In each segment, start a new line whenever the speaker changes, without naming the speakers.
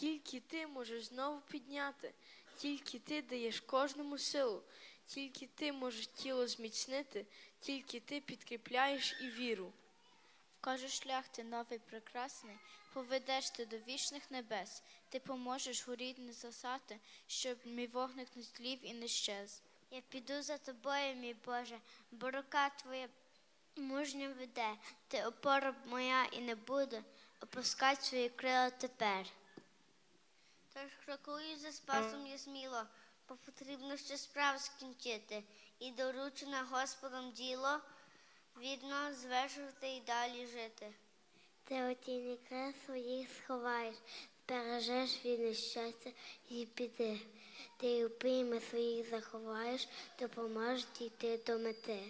Тільки ти можеш знову підняти, тільки ти даєш кожному силу, тільки ти можеш тіло зміцнити, тільки ти підкріпляєш і віру.
Вкажеш шлях ти новий прекрасний, поведеш ти до вічних небес, ти поможеш горіть не засати, щоб мій вогник не зтлів і не щез.
Я піду за тобою, мій Боже, бо рука твоя мужньо веде, ти опора моя і не буду опускати свої крила тепер. Тож крокую за спасом я сміло, бо потрібно ще справу скінчити, і доручено Господом діло, вірно звершувати і далі жити. Ти у тіні крил своїх сховаєш, збережеш від нещастя і біди. Ти у прийми своїх заховаєш, допоможеш дійти до мети.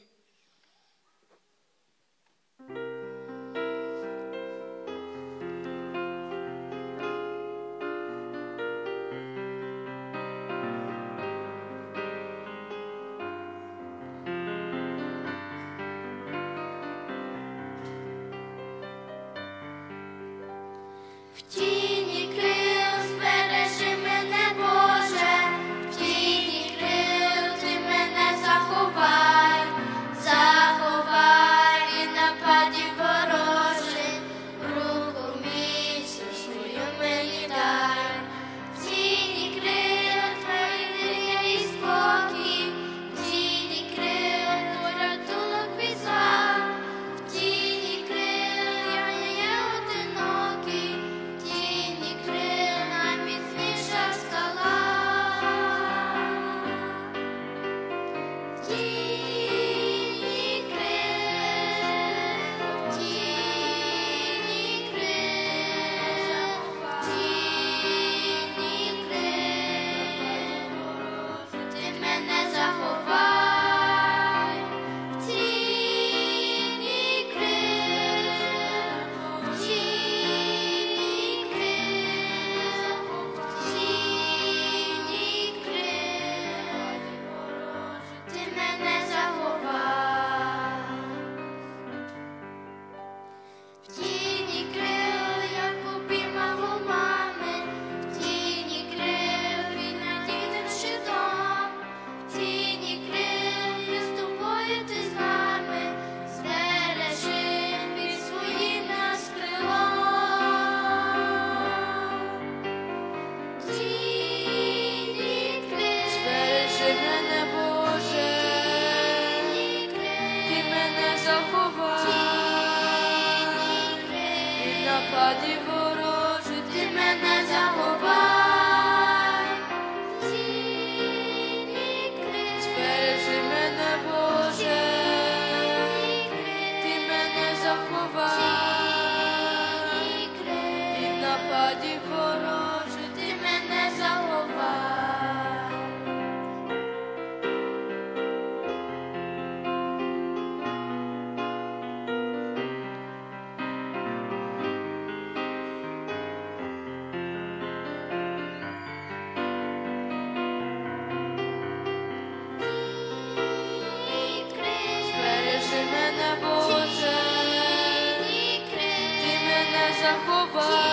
В тіні крил збережи мене, Боже, в тіні крил ти мене заховай, заховай від нападів ворожих, руку міцну свою мені дай. В тіні крил твої і спокій, в тіні крил порятунок від зла, в тіні крил я не є одинокий, в тіні крил найміцніша скала. В тіні крил, в тіні крил, в тіні крил, ти мене заховай. В тіні крил, в тіні крил, в тіні крил, ти мене заховай. В тіні крил, як обіймах у мами, в тіні крил під надійним щитом, в тіні крил ми з тобою, ти з нами, збережи під своїм нас крилом. В тіні крил,
Збережи мене, Боже, ти мене заховай, від нападів ворожих ти мене заховай.
в тіні крил,
Збережи мене, Боже, ти мене заховай, від нападів ворожих
ти мене заховай.
Збережи мене, Боже, ти мене заховай.